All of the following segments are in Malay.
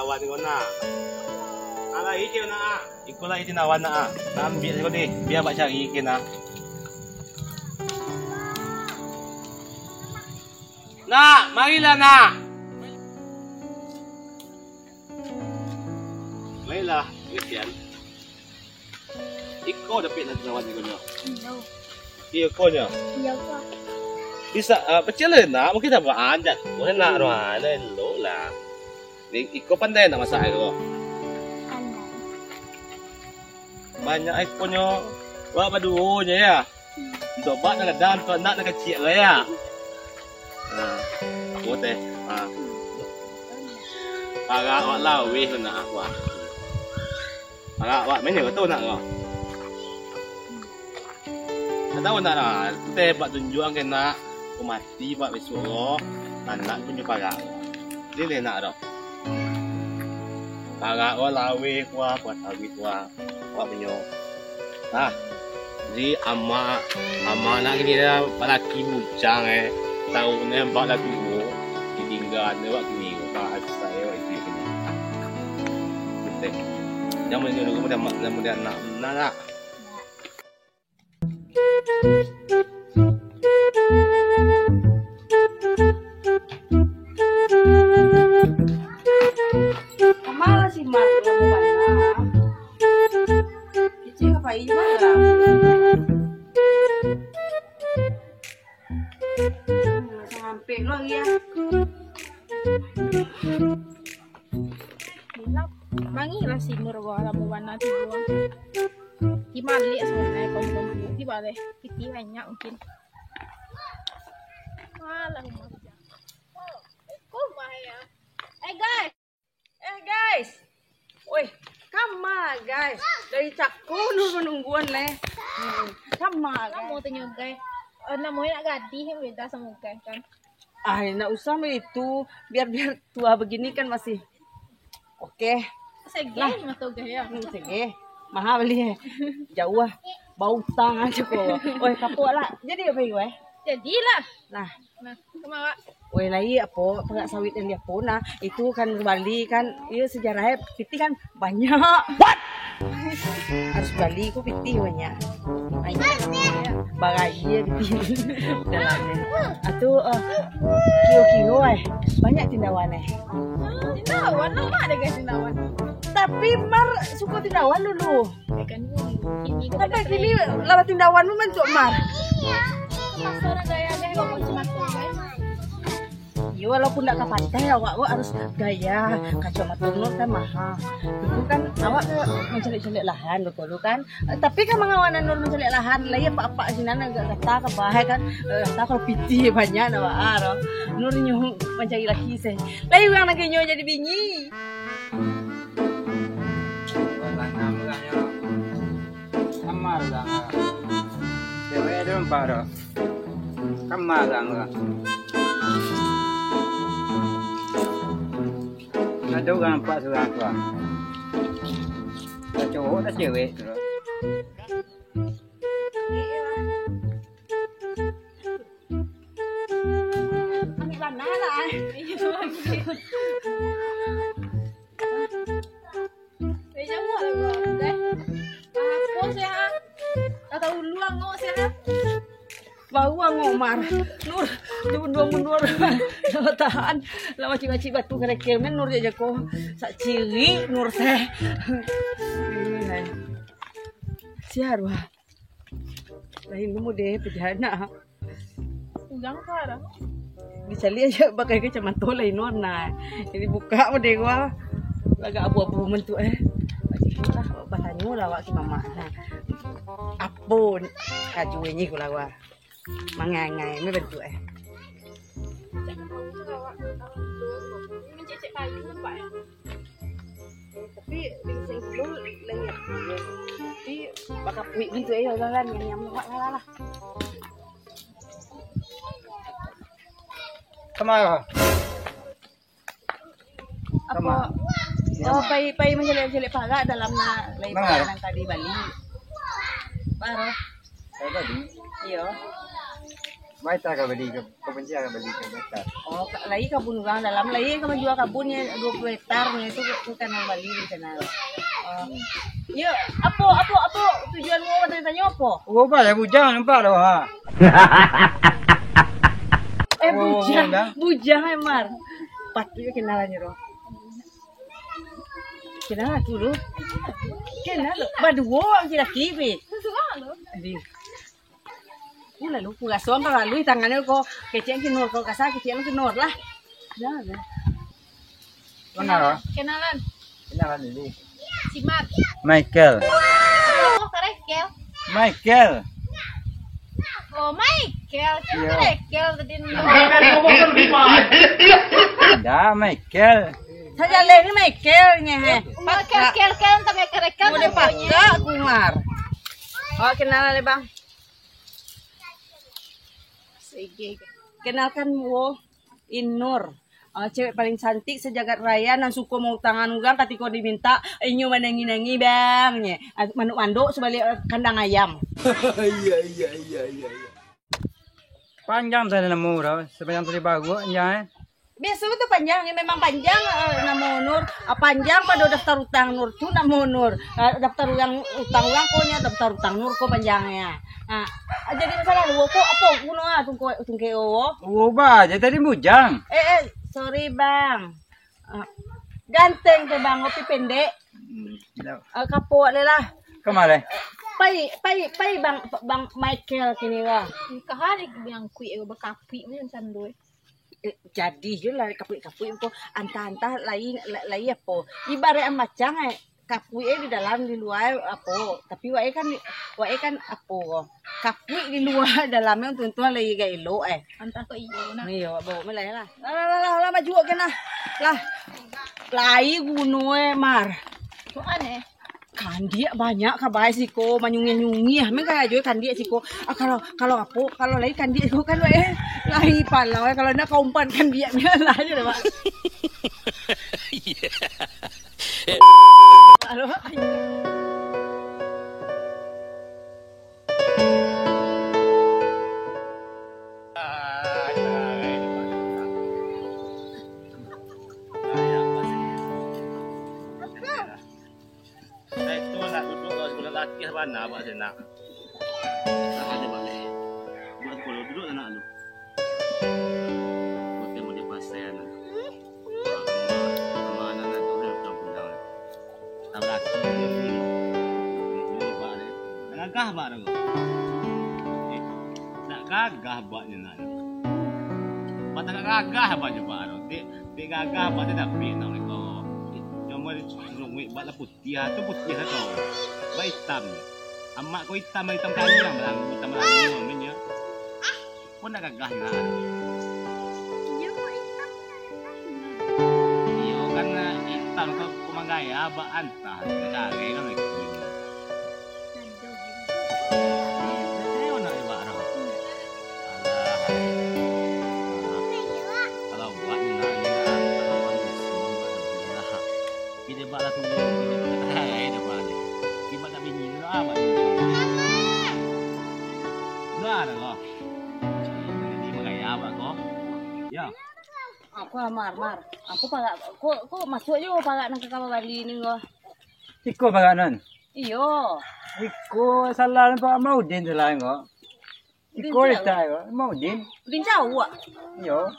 tinawan ko na. Ala ikin na. Iko lang itinawan na. Nambil ko di. Biya ba siya ikin na. Na, Maila na. Maila, yan. Iko dapat na tinawan ko niyo. Iya ko niyo. Iya ko. Bisa pecilin na, mungkin apa anda? Mungkin nak ruana lo lah. Iko pandai nak masak itu. Banyak ikonnya. Wah badunya ya. Coba nak dan tu nak kecil lah ya. Buat deh. Agak awak lawi nak awak. Agak awak mana kau tahu nak kau? Tak tahu nak lah. Teh buat tunjuan kena. Mati buat besok anak punya parak dia nak dah parak wah lawe wah buat sawit wah punya jadi ama nak gini dah laki bujang tahu nembak laki bu ditinggal ni wak gini kau saya wak itu ni betul jangan menunggu kemudian nak Kamala si Mark na. Kecil apa ini mana? Sampai lagi ya. Mangi lah si Nur gua lamu warna tu gua. Gimana lihat sebenarnya kau di bawah piti banyak mungkin. Malah ya. Guys. Woi, kama guys. Dari cakku nungguan leh. Kama. Kamu tanya guys. Namanya nak gadih minta sama guys kan. Nak usah itu biar tua begini kan masih oke. Segeh matu guys ya. Segeh. Mahal beli jauh bau tang aja kok. Woi, kapok lah. Jadi apa gue? Jadilah. Nah, kemana? Woi lagi apa pengak sawit yang dia puna itu kan Bali kan iya sejarahnya piti kan banyak. What? Harus Bali ku piti banyak. Bagaya piti dalamnya. Atuh kio banyak tindawan Tindawan apa ada guys tindawan? Tapi Mar suka tindawan dulu. Tapi kini lewat tindawan lu mencok Mar. Seorang gayanya kalau cuma iya walaupun tidak ke pantai awak harus gaya kacamata nur kan mahal itu kan awak mencelik-celik lahan betul kan tapi kan mengawanan nur mencelik lahan lah ya apa-apa sinan agak kata kebahaya kan kata kalau piti banyak awak nur nyuh mencari laki saya lah yang lagi nyuh jadi bingi kamar lang cewek dong paro kamar lang ada orang pak seorang tua ada cowok ada cewek terus ambil mana lah bau ngomar nur mundur tahan lama cici batu kerekil men nur aja kok sak ciri nur teh siar wah lain lu deh pejana ujang parah bisa lihat aja pakai kacamata lain warna jadi buka deh gua agak abu-abu mentu bahannya lawak si mama nah apun kajunya gua lawa mangangai me bentuk mencecek kayu Pak ya. Tapi sing belum lagi tapi bakal puik gitu kan yang lah. kemana Apa? Oh, pai menjelek-jelek paga dalam lain yang tadi Bali. Parah. tadi Iya. Baik tak kau beli kau benci kau beli kau besar. Oh, lagi kebun orang dalam, lagi kamu jual kebunnya 20 hektarnya itu bukan yang Bali di sana. Ya, apa tujuanmu waktu tanya apa? Oh, apa ya bujang nampak dah ha. Bujang Mar. Patutnya kenalannya roh. Kenal aku lu. Kenal lu. Badua kita kibi. Di. Lalu puga sombra lalu tangannya kok kecil kinor kok kasar kecil kinor lah. Nah. Mana? Kenalan. Kenalan ini. Si Mat. Michael. Oh, Kel. Michael. Oh, Michael. Kel tadi. Dah Michael. Saja lagi Michael nya he. Kel entah mereka Udah pakai Kumar. Oh, kenalan le Bang. Sige. Kenalkan wo Inur. Cewek paling cantik sejagat raya nang suka mau tangan ugang ketika diminta inyo manangi-nangi bang nya. Manduk-manduk sebalik kandang ayam. Iya. Panjang saya nemu dah. Sepanjang tadi bagus ya. Biasa itu panjang, memang panjang nama Nur. Panjang pada daftar utang Nur tu nama Nur. Daftar utang konya daftar utang Nur ko panjangnya. Nah, jadi masalah lu kok apa kuno tungke Oh, bah, jadi tadi bujang. Sorry bang. Ganteng teh bang, ngopi pendek. Kapok le lah. Kemana? Pai bang Michael kini lah. kahari yang kui bakapi macam sandoy. Jadi je lah kapui itu antah lain apa. Ibarat macam kapui di dalam di luar apa. Tapi wae kan apa. Kapui di luar dalamnya tuan-tuan lagi gak elok Antah ko iyo na. Iya, bawa melai lah. Lah maju ke nah. Lah. Lai gunung Mar. Tuan Kan dia banyak kabai siko manyungi-nyungi men kaya joy kan dia siko kalau apa kalau lain kan dia kan lahi palau kalau nak kaumpan kan dia lah aja Pak. Halo. Laki apa nak buat senang. Tak ada balik. Buat kalau duduk anak lu. Buat temu di pasar anak. Mana nak tu dah pulang. Tak laki ni. Ni balik. Nak gagah buat aku. Nak gagah buat ni nak. Buat tak gagah buat je buat aku. Dia gagah buat dia dah pin nak kau. Cuma dia buat lah putih tu putih tu. Baik hitam. Amak ko hitam kali lang malang hitam lang niya. Ko nagagah na. Iyo kan hitam ko kumagaya baan ta. Kagay lang ay. Ayo na iba ro. Kalau buat ni na Pide ba la tu ay na ba. Iba na binyin na ba. Ada kok. Ini mengaya kok. Ya. Aku Mar. Aku pagak kok masuk yo pagak nang kakak Bali ni kok. Iko baganan. Iyo. Iko salah pa mau din salah kok. Iko ita kok mau din. Din Jawa. Yo.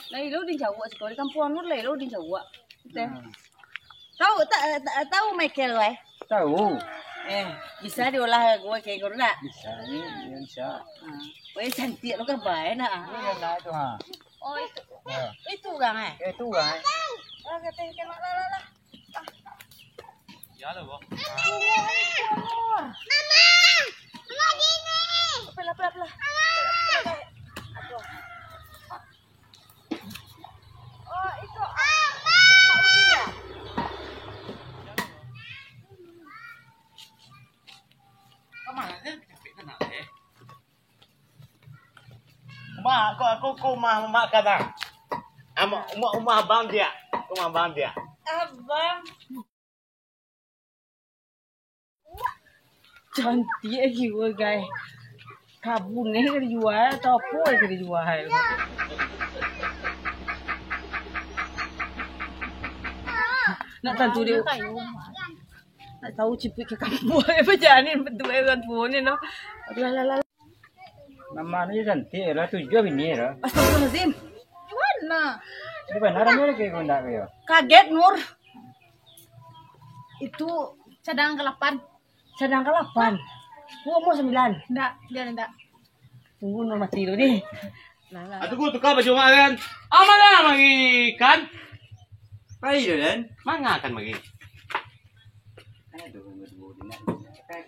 Lai lo din Jawa sekolah di kampung Nur lai lo din Jawa. Tahu Michael weh? Tahu. Bisa diolah gue kayak gitu nak? Bisa ni, bisa. Weh cantik lo kan baik nak. Iya lah tu ha. Oh itu kan Itu kan. Kata lah. Ya lo kok. Mama gini. Pelah. Oh itu. Kau mak kata. Umah abang dia. Abang dia. Abang. Cantik jiwa guys. kabun ni ke dijual atau apa ke dijual. Nak tentu dia. Tak tahu cipik ke kampung apa jadi betul kan pun ni no. Alah. Nama ni cantik lah, tujuh bini lah. Astagfirullahalazim. Mana? Di mana ramai lagi kondak kaya? Kaget Nur. Itu Cadang ke-8. sedang ke-8. Gua mau 9. Enggak, dia enggak. Tunggu Nur mati dulu ni. Lah. Aduh gua tukar baju makan. Mana magi kan? Pai tu kan? Mana kan magi?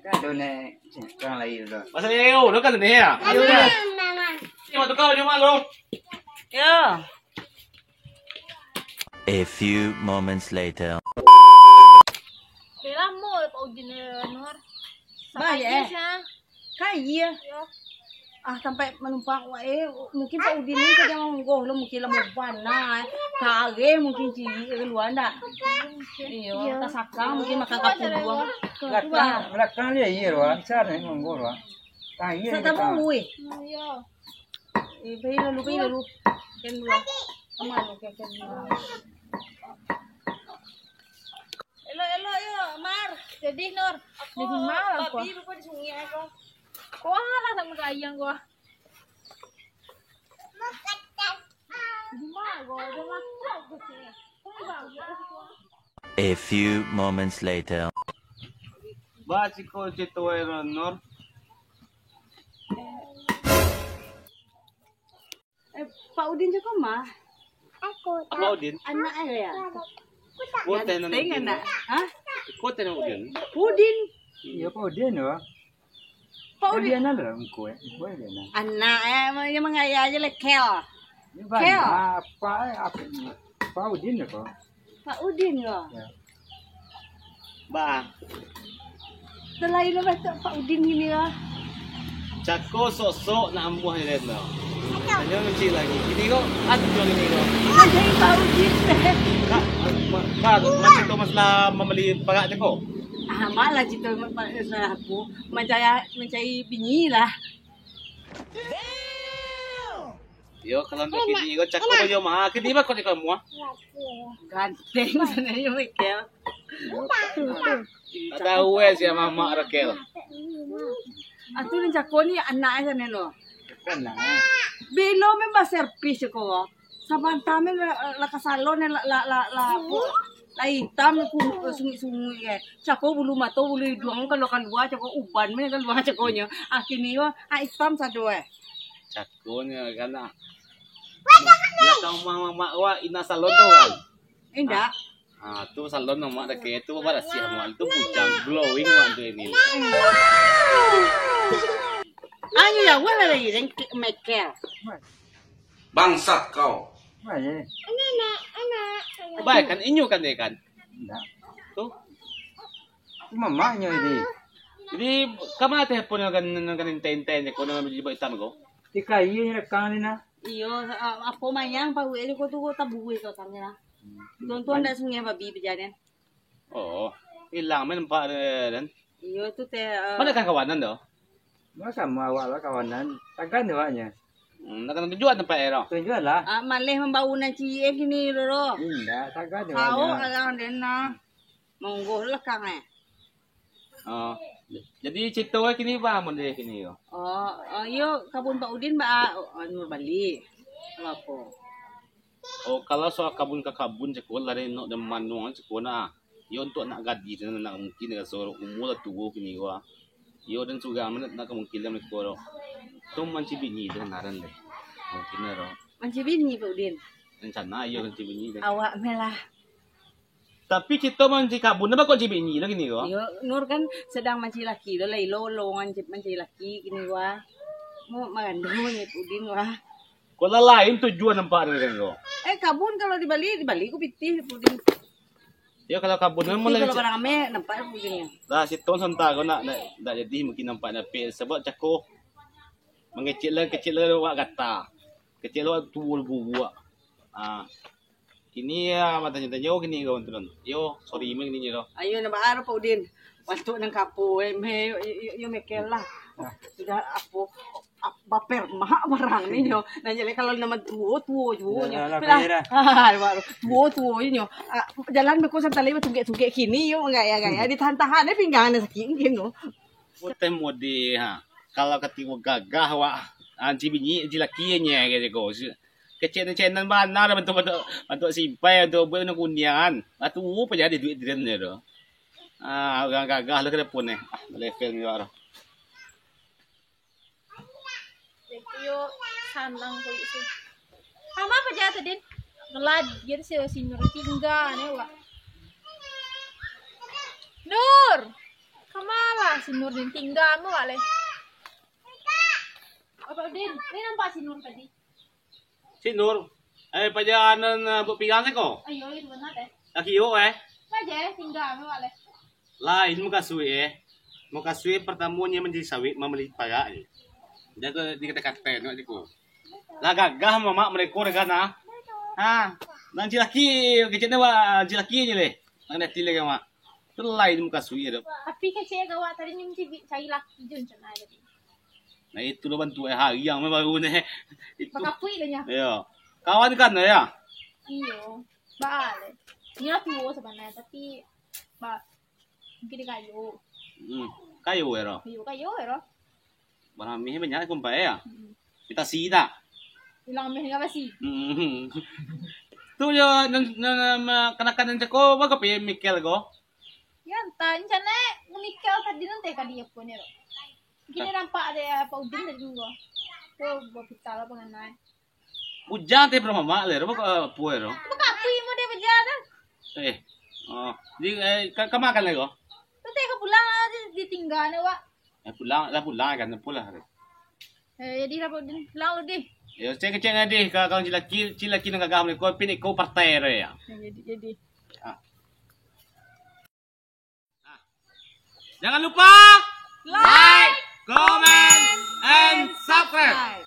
Kan ni orang lain tu. Masa yo, lo kan ni ya. Ayo dah. Ni mau tukar baju makan lo. Ya. A few moments later. Bela mo pa udin Nur. Baik, siya. Kaya. Sampai menumpang mungkin Pak Udin ni saja monggo lo mungkin lah mau na. Kage mungkin ciri keluar ndak. Iyo, tasakang mungkin makan kapur buang. Belakang dia iya lah, cara ni monggo lah. Tak iya. Sa tamu ui. Yo. Pergi lalu. Ken dulu. Aman okey ken dulu. Elo yo, Mar. Jadi Nur, Aku di mana aku? babi lupa di sungai aku. Kuha lah sama kayang gua. Di mana gua? Dia masak ke sini. A few moments later. Baci ko cito Nor. Pak Udin juga mah. Apa Udin? Anak ya. Kote na Tengok nak. Hah? Kote na Udin. Udin. Iya Pak Udin tu. Pak Udin. Dia nak lah muka. Boleh dia nak. Anak dia mengaya aja lekel. Kel. Apa? Pak Udin tu. Pak Udin ya. Ba, Selain lepas tu Pak Udin gini lah. cako sok na ambuh ni rin no. Ano yung lagi? Hindi ko, at yung hindi ko. Jadi Pak Udin. Mas ito mas la mamali pagkati ko. Malah cerita salah aku mencari bini lah. Yo, kalau untuk kini ko, cako ko yung mga, hindi ba ko ikaw mo? Ganteng sebenarnya Mikel. Tahu siya Mama Raquel. Atu ni cakap ni anak saya ni lo. Kan lah. Bilo memang servis ko. Samantame la kasalon la hitam ku sungi-sungi ke. Cako bulu mato bulu hidung kalau keluar cako uban me keluar cakonya. Kini yo hitam sado Cako niya kana. Lakang mama wa ina salon to kan. Indah. Tu salon ng mga Raquel tu para siya mo itu bujang glowing mo ando ini. Ano ya wala lagi ring Mikel. Bangsat kau. Baik. Baik kan inyo kan kan. Tak. Tu. Mamanya ini. Jadi kama telepon ng kanin ten ko na medyo itam ko. Tika iya ni rekang ni na. Iyo, ako mayang pa uwi ko tu tabuhi ko tangina. Tuan dah sungai babi berjalan. Oo. Ilang man pa rin. Iyo tu te. Mana kan kawanan do? Masa mau awak lah kawanan. Takkan awaknya. Nakatujuan ng paero. Tunjuk lah. Malih membau na cie gini loro. Indah, takkan Kau awaknya. alang din na. Monggo lekang Oh. Jadi cito kini ba mo de kini yo. Iyo kabun Pak Udin ba Nur Bali. Lapo. O kalau so kabun ka kabun sa ko la rin no de manungan sa ko na. Yo untuk nak gadi na mungkin na so umula tuwo kini wa. Yo dan suga man na mungkin lam ko ro. Tum man ci bini de naran de. Mungkin na ro. Mancibin ni Pak Udin. Dan sana yo kan ci bini de. Awak melah. Tapi cito man ci kabun na ba ko ci bini la kini ko? Iyo Nur kan sedang manci laki do lai lolongan manci laki gini wa. Mau mangandung ni Pak Udin wa. Ko la lain tujuan ng paero rin ko. Kabun kalau di Bali ko pitih Pak Udin. Yo kalau kabun mo Kalau lang. barang kami nampak Pak Udin ya. Dah siton santa ko na jadi mungkin nampak na pe sebab cako mengecil wa gata. Kecil wa tuul buwa. Kini ya matanya yo kini ko turon. Yo sorry man kini ro. Ayun na baaro Pak Udin. Wanto ng kapo yo Mikel lah. Sudah apo baper mah barang ni nyo. Nanti kalau nama tuo nyo. Dah, dah. Baru tuo nyo. Jalan beko sampai lewat tugek kini yo gaya ditahan-tahan pinggangan sakit nyo. Putem modi ha. Kalau ketiwa gagah wa anci binyi jilakinya gitu go. Kecen-kecenan mana bentuk simpai untuk buat kunian. Atu apa jadi duit dia tu. Orang gagah lah ke depan ni. Level ni orang. Yo sandang ko isi. Ama pa jata din. Gelad gitu sih sinur tinggal nih wa. Nur. Kamala sinur din tinggal mo wale. Apa din? Ini nampak sinur tadi. Si Nur, pajanan pinggang ko. Ayo itu benar deh. Laki yo Aja tinggal mo wale. Lain muka suwe. Muka suwe pertemuannya menjadi sawit membeli paga. Dia tu di kata-kata nak diku. Lah gagah mama mereka na. Nang laki kecil ni wa laki je le. Nang dah tilai mak. Tu lain muka suwe tu. Tapi kecil gawat tadi ni mesti cari laki jun cina jadi. Nah itu lo bantu hari yang baru ni. Itu. Pakapui lah nya. Ya. Kawan kan ya. Iyo. Bale. Ni lah tua sebenarnya tapi mungkin dia kayu. Kayu ero. Kayu ero. Barang mih banyak kumpai ya. Kita sida. Hilang meh apa sih? Tu yo kena-kena ceko ba kape Mikel go. Yan tan cana Mikel tadi nanti kadi apa ni ro. Gini nampak ada apa udin tadi gua. Tuh gua pitala pengenai. Hujan teh mama le ro ba puero. Pakapui mo dia berjalan. Oh, di kamakan le go. Tu teh pulang ditinggal ni wa. Pulang kan pulang. Jadi dapat din pulang lu deh. Yo cek ngadi kalau cilaki nang gagam ko pin ko partai re ya. Jadi. Jangan lupa like, comment, and subscribe.